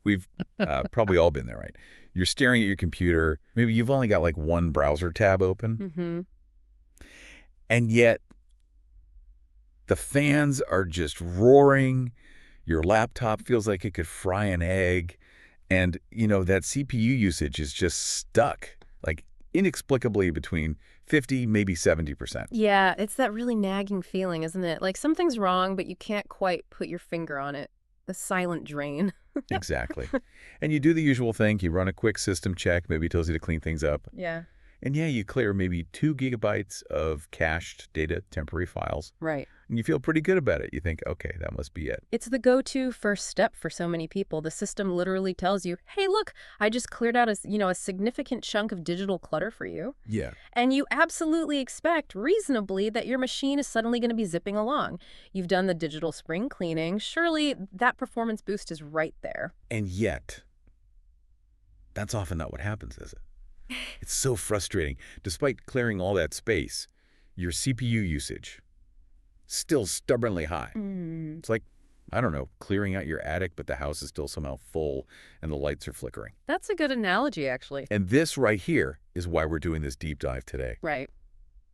We've probably all been there, right? You're staring at your computer. Maybe you've only got like one browser tab open. Mm-hmm. And yet the fans are just roaring. Your laptop feels like it could fry an egg. And, that CPU usage is just stuck, like inexplicably between 50, maybe 70%. Yeah, it's that really nagging feeling, isn't it? Like something's wrong, but you can't quite put your finger on it. The silent drain. Exactly. And you do the usual thing. You run a quick system check. Maybe it tells you to clean things up. Yeah. And yeah, you clear maybe 2 gigabytes of cached data, temporary files. Right. And you feel pretty good about it. You think, okay, that must be it. It's the go-to first step for so many people. The system literally tells you, hey, look, I just cleared out a significant chunk of digital clutter for you. Yeah. And you absolutely expect, reasonably, that your machine is suddenly going to be zipping along. You've done the digital spring cleaning. Surely that performance boost is right there. And yet, that's often not what happens, is it? It's so frustrating. Despite clearing all that space, your CPU usage still stubbornly high. It's like, I don't know, clearing out your attic, but the house is still somehow full and the lights are flickering. That's a good analogy, actually. And this right here is why we're doing this deep dive today. Right.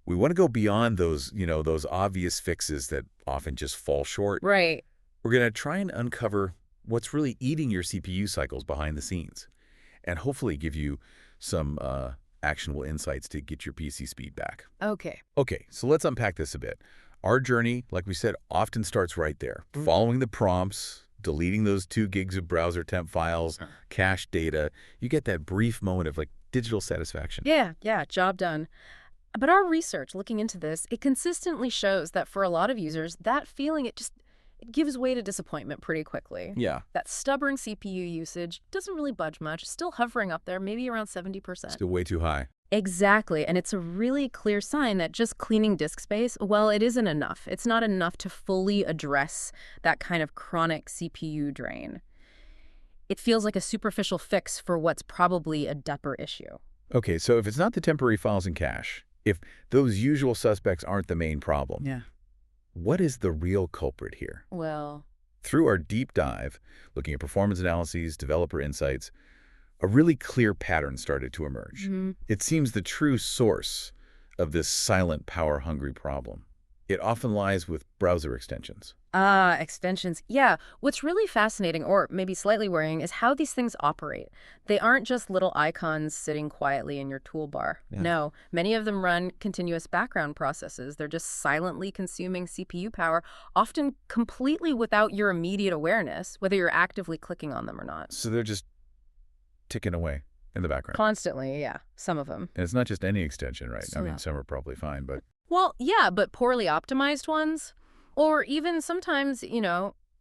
We want to go beyond those, those obvious fixes that often just fall short. Right. We're going to try and uncover what's really eating your CPU cycles behind the scenes and hopefully give you some actionable insights to get your PC speed back. Okay. Okay, so let's unpack this a bit. Our journey, like we said, often starts right there. Following the prompts, deleting those 2 gigs of browser temp files, cached data, you get that brief moment of like digital satisfaction. Yeah, job done. But our research looking into this, it consistently shows that for a lot of users, that feeling, it gives way to disappointment pretty quickly. Yeah. That stubborn CPU usage doesn't really budge much, still hovering up there, maybe around 70%. Still way too high. Exactly, and it's a really clear sign that just cleaning disk space, well, it isn't enough. It's not enough to fully address that kind of chronic CPU drain. It feels like a superficial fix for what's probably a deeper issue. Okay, so if it's not the temporary files in cache, if those usual suspects aren't the main problem, what is the real culprit here? Well, Through our deep dive, looking at performance analyses, developer insights, a really clear pattern started to emerge. It seems the true source of this silent, power-hungry problem. It often lies with browser extensions. Extensions. Yeah, what's really fascinating, or maybe slightly worrying, is how these things operate. They aren't just little icons sitting quietly in your toolbar. Yeah. No, many of them run continuous background processes. They're just silently consuming CPU power, often completely without your immediate awareness, whether you're actively clicking on them or not. So they're just ticking away in the background. Constantly, yeah, some of them. And it's not just any extension, right? I mean, Some. some are probably fine, but Well, yeah, but poorly optimized ones, or even sometimes,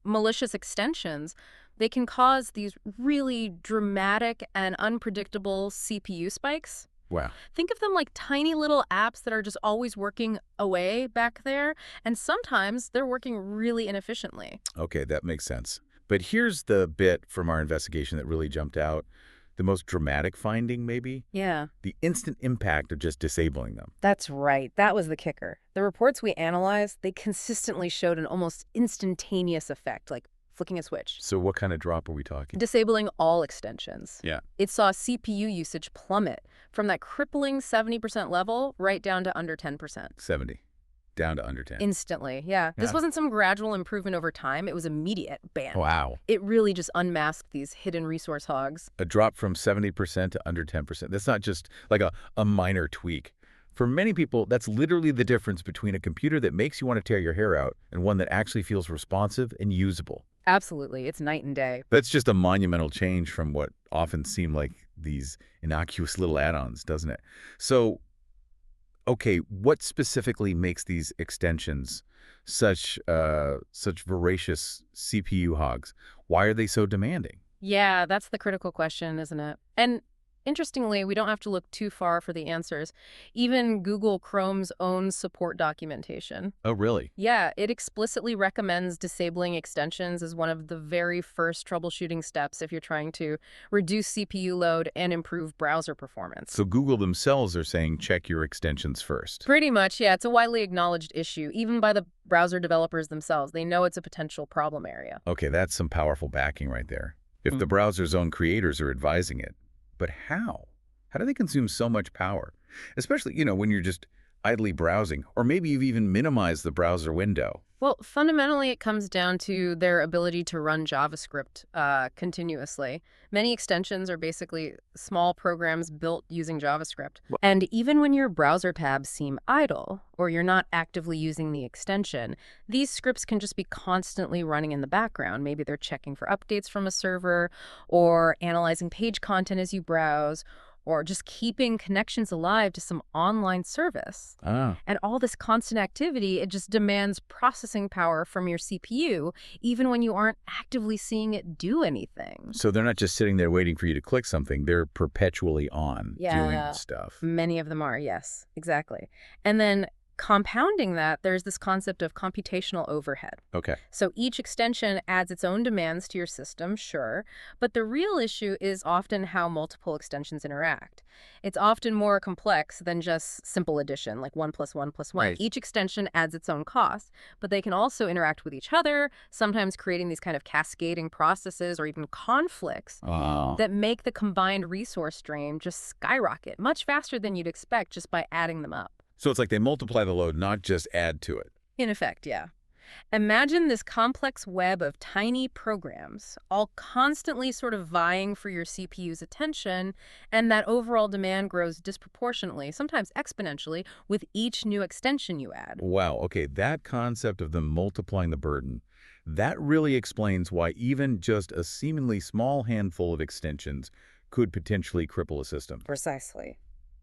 malicious extensions, they can cause these really dramatic and unpredictable CPU spikes. wow. Think of them like tiny little apps that are just always working away back there, and sometimes they're working really inefficiently. Okay, that makes sense. But here's the bit from our investigation that really jumped out. The most dramatic finding, maybe? Yeah. The instant impact of just disabling them. That's right. That was the kicker. The reports we analyzed, they consistently showed an almost instantaneous effect, like flicking a switch. So what kind of drop are we talking? Disabling all extensions. Yeah. It saw CPU usage plummet from that crippling 70% level right down to under 10%. 70. Down to under 10. Instantly, yeah. This Yeah. wasn't some gradual improvement over time. It was immediate. Bam. Wow. It really just unmasked these hidden resource hogs. A drop from 70% to under 10%. That's not just like a minor tweak. For many people, that's literally the difference between a computer that makes you want to tear your hair out and one that actually feels responsive and usable. Absolutely. It's night and day. That's just a monumental change from what often seem like these innocuous little add-ons, doesn't it? So, okay, what specifically makes these extensions such voracious CPU hogs? Why are they so demanding? Yeah, that's the critical question, isn't it? And interestingly, we don't have to look too far for the answers. Even Google Chrome's own support documentation. Oh, really? Yeah, it explicitly recommends disabling extensions as one of the very first troubleshooting steps if you're trying to reduce CPU load and improve browser performance. So Google themselves are saying check your extensions first. Pretty much, yeah. It's a widely acknowledged issue, even by the browser developers themselves. They know it's a potential problem area. Okay, that's some powerful backing right there. if the browser's own creators are advising it. But how? How do they consume so much power? Especially, when you're just idly browsing, or maybe you've even minimized the browser window. Well, fundamentally, it comes down to their ability to run JavaScript continuously. Many extensions are basically small programs built using JavaScript. And even when your browser tabs seem idle, or you're not actively using the extension, these scripts can just be constantly running in the background. Maybe they're checking for updates from a server, or analyzing page content as you browse, or just keeping connections alive to some online service. Ah. And all this constant activity, it just demands processing power from your CPU, even when you aren't actively seeing it do anything. So they're not just sitting there waiting for you to click something. They're perpetually on doing Yeah, stuff. many of them are, yes, exactly. And then compounding that, there's this concept of computational overhead. Okay. So each extension adds its own demands to your system, sure, but the real issue is often how multiple extensions interact. It's often more complex than just simple addition, like 1 plus 1 plus 1. Right. Each extension adds its own cost, but they can also interact with each other, sometimes creating these kind of cascading processes or even conflicts Oh. that make the combined resource drain just skyrocket much faster than you'd expect just by adding them up. So it's like they multiply the load, not just add to it. In effect, yeah. Imagine this complex web of tiny programs, all constantly sort of vying for your CPU's attention, and that overall demand grows disproportionately, sometimes exponentially, with each new extension you add. Wow. Okay, that concept of them multiplying the burden, that really explains why even just a seemingly small handful of extensions could potentially cripple a system. Precisely.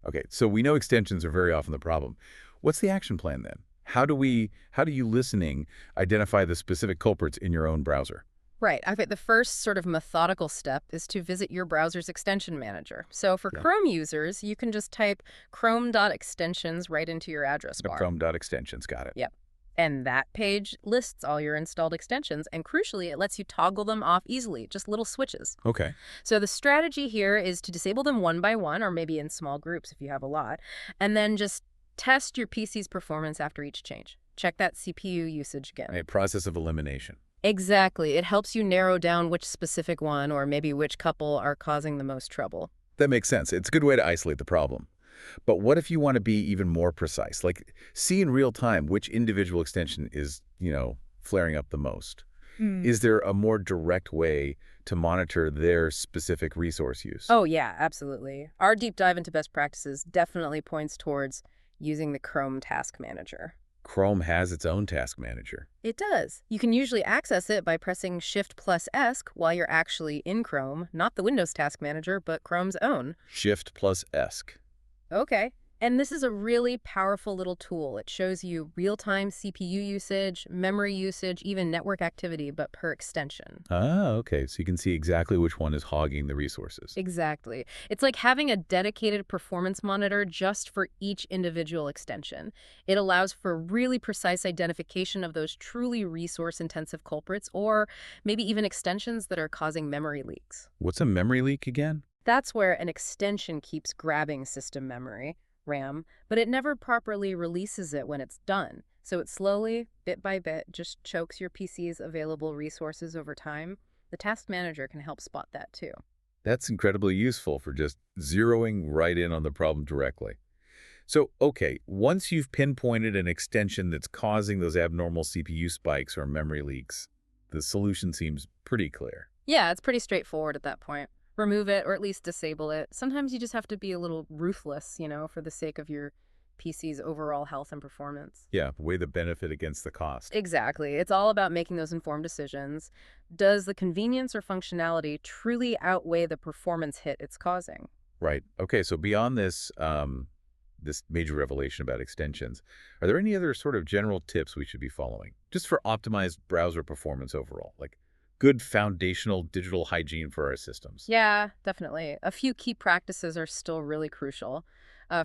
Okay, so we know extensions are very often the problem. What's the action plan then? How do you listening identify the specific culprits in your own browser? Right. Okay, the first sort of methodical step is to visit your browser's extension manager. So for Yeah. Chrome users, you can just type chrome.extensions right into your address The bar. Chrome.extensions, got it. Yep. And that page lists all your installed extensions, and crucially, it lets you toggle them off easily, just little switches. Okay. So the strategy here is to disable them one by one, or maybe in small groups if you have a lot, and then just test your PC's performance after each change. Check that CPU usage again. A process of elimination. Exactly. It helps you narrow down which specific one or maybe which couple are causing the most trouble. That makes sense. It's a good way to isolate the problem. But what if you want to be even more precise? Like, see in real time which individual extension is, flaring up the most. Is there a more direct way to monitor their specific resource use? Oh, yeah, absolutely. Our deep dive into best practices definitely points towards using the Chrome Task Manager. Chrome has its own task manager. It does. You can usually access it by pressing Shift plus ESC while you're actually in Chrome, not the Windows Task Manager, but Chrome's own. Shift plus ESC. Okay. And this is a really powerful little tool. It shows you real-time CPU usage, memory usage, even network activity, but per extension. Ah, okay. So you can see exactly which one is hogging the resources. Exactly. It's like having a dedicated performance monitor just for each individual extension. It allows for really precise identification of those truly resource-intensive culprits, or maybe even extensions that are causing memory leaks. What's a memory leak again? That's where an extension keeps grabbing system memory, RAM, but it never properly releases it when it's done. So it slowly, bit by bit, just chokes your PC's available resources over time. The task manager can help spot that too. That's incredibly useful for just zeroing right in on the problem directly. So, okay, once you've pinpointed an extension that's causing those abnormal CPU spikes or memory leaks, the solution seems pretty clear. Yeah, it's pretty straightforward at that point. Remove it or at least disable it. Sometimes you just have to be a little ruthless, for the sake of your PC's overall health and performance. Yeah, weigh the benefit against the cost. Exactly. It's all about making those informed decisions. Does the convenience or functionality truly outweigh the performance hit it's causing? Right. Okay, so beyond this, this major revelation about extensions, are there any other sort of general tips we should be following, just for optimized browser performance overall, like good foundational digital hygiene for our systems? Yeah, definitely. A few key practices are still really crucial.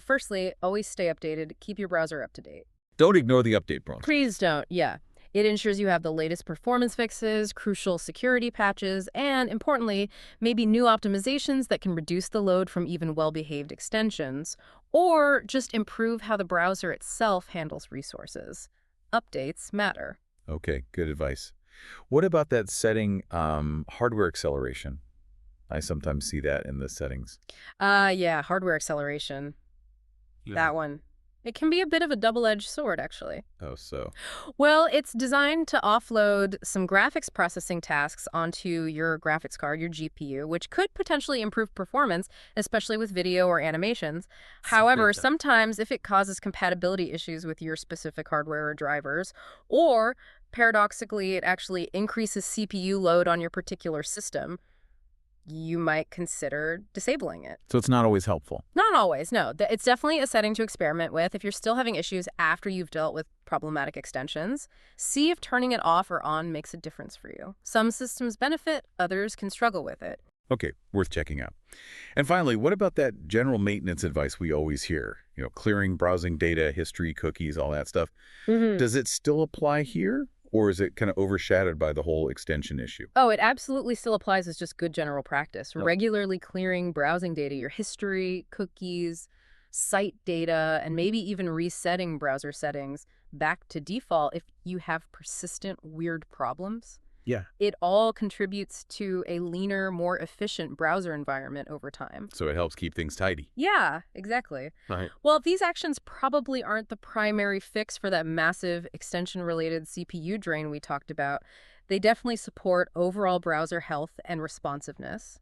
Firstly, always stay updated. Keep your browser up to date. Don't ignore the update prompts. Please don't, yeah. It ensures you have the latest performance fixes, crucial security patches, and importantly, maybe new optimizations that can reduce the load from even well-behaved extensions, or just improve how the browser itself handles resources. Updates matter. Okay, good advice. What about that setting hardware acceleration? I sometimes see that in the settings. Yeah, hardware acceleration. Yeah. That one. It can be a bit of a double-edged sword, actually. Oh, so. Well, it's designed to offload some graphics processing tasks onto your graphics card, your GPU, which could potentially improve performance, especially with video or animations. However, sometimes if it causes compatibility issues with your specific hardware or drivers, or paradoxically, it actually increases CPU load on your particular system, you might consider disabling it. So it's not always helpful. Not always, no. It's definitely a setting to experiment with. If you're still having issues after you've dealt with problematic extensions, see if turning it off or on makes a difference for you. Some systems benefit, others can struggle with it. Okay, worth checking out. And finally, what about that general maintenance advice we always hear? Clearing browsing data, history, cookies, all that stuff. Does it still apply here? Or is it kind of overshadowed by the whole extension issue? Oh, it absolutely still applies as just good general practice. Oh. Regularly clearing browsing data, your history, cookies, site data, and maybe even resetting browser settings back to default if you have persistent weird problems. Yeah. It all contributes to a leaner, more efficient browser environment over time. So it helps keep things tidy. Yeah, exactly. Right. Well, these actions probably aren't the primary fix for that massive extension-related CPU drain we talked about. They definitely support overall browser health and responsiveness.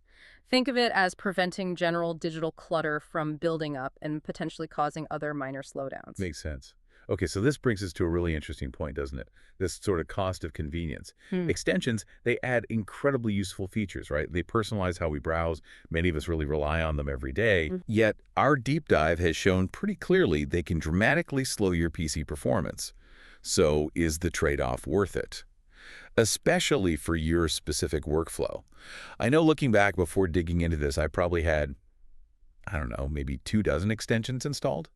Think of it as preventing general digital clutter from building up and potentially causing other minor slowdowns. Makes sense. Okay, so this brings us to a really interesting point, doesn't it? This sort of cost of convenience. Extensions, they add incredibly useful features, right? They personalize how we browse. Many of us really rely on them every day. Yet, our deep dive has shown pretty clearly they can dramatically slow your PC performance. So, is the trade-off worth it? Especially for your specific workflow. I know looking back before digging into this, I probably had, I don't know, maybe 24 extensions installed.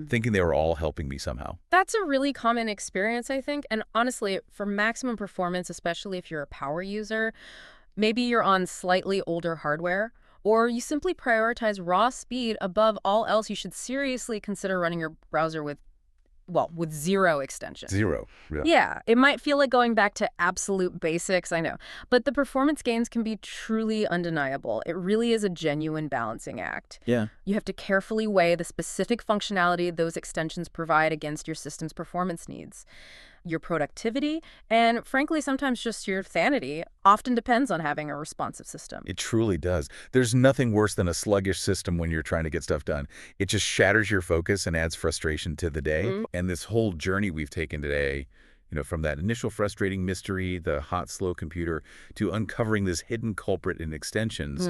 Thinking they were all helping me somehow. That's a really common experience, I think. And honestly, for maximum performance, especially if you're a power user, maybe you're on slightly older hardware, or you simply prioritize raw speed above all else, you should seriously consider running your browser with zero extensions. Zero. Yeah, it might feel like going back to absolute basics, I know. But the performance gains can be truly undeniable. It really is a genuine balancing act. Yeah. You have to carefully weigh the specific functionality those extensions provide against your system's performance needs. Your productivity, and frankly, sometimes just your sanity, often depends on having a responsive system. It truly does. There's nothing worse than a sluggish system when you're trying to get stuff done. It just shatters your focus and adds frustration to the day. And this whole journey we've taken today, from that initial frustrating mystery, the hot, slow computer, to uncovering this hidden culprit in extensions,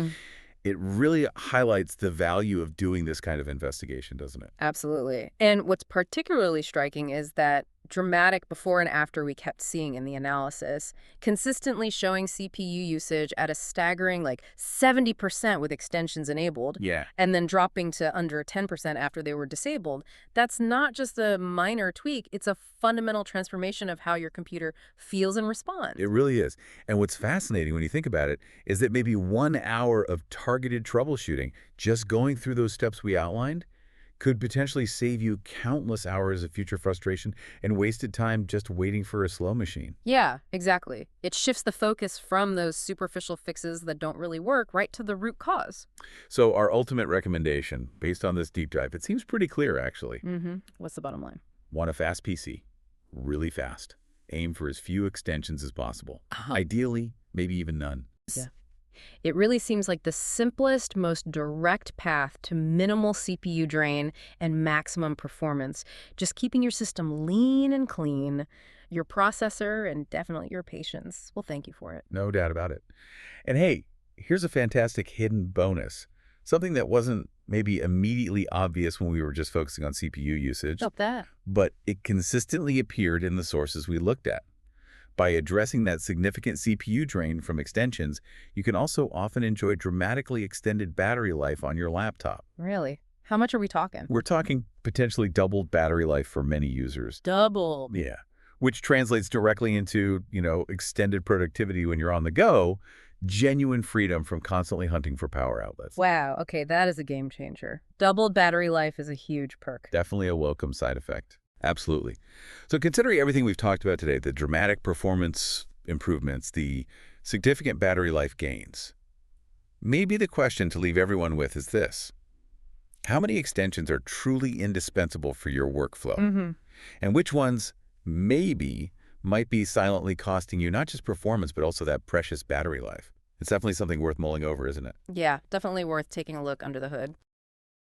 it really highlights the value of doing this kind of investigation, doesn't it? Absolutely. And what's particularly striking is that dramatic before and after we kept seeing in the analysis, consistently showing CPU usage at a staggering 70% with extensions enabled, Yeah. and then dropping to under 10% after they were disabled. That's not just a minor tweak, it's a fundamental transformation of how your computer feels and responds. It really is. And what's fascinating when you think about it is that maybe 1 hour of targeted troubleshooting, just going through those steps we outlined, could potentially save you countless hours of future frustration and wasted time just waiting for a slow machine. Yeah, exactly. It shifts the focus from those superficial fixes that don't really work right to the root cause. So our ultimate recommendation, based on this deep dive, it seems pretty clear, actually. What's the bottom line? Want a fast PC. Really fast. Aim for as few extensions as possible. Ideally, maybe even none. Yeah. It really seems like the simplest, most direct path to minimal CPU drain and maximum performance. Just keeping your system lean and clean. Your processor and definitely your patience will thank you for it. No doubt about it. And hey, here's a fantastic hidden bonus. Something that wasn't maybe immediately obvious when we were just focusing on CPU usage. Stop that. But it consistently appeared in the sources we looked at. By addressing that significant CPU drain from extensions, you can also often enjoy dramatically extended battery life on your laptop. Really? How much are we talking? We're talking potentially doubled battery life for many users. Double. Yeah. Which translates directly into, extended productivity when you're on the go, genuine freedom from constantly hunting for power outlets. Wow. Okay, that is a game changer. Doubled battery life is a huge perk. Definitely a welcome side effect. Absolutely. So considering everything we've talked about today, the dramatic performance improvements, the significant battery life gains, Maybe the question to leave everyone with is this. How many extensions are truly indispensable for your workflow? Mm-hmm. And which ones maybe might be silently costing you not just performance, but also that precious battery life? It's definitely something worth mulling over, isn't it? Yeah, definitely worth taking a look under the hood.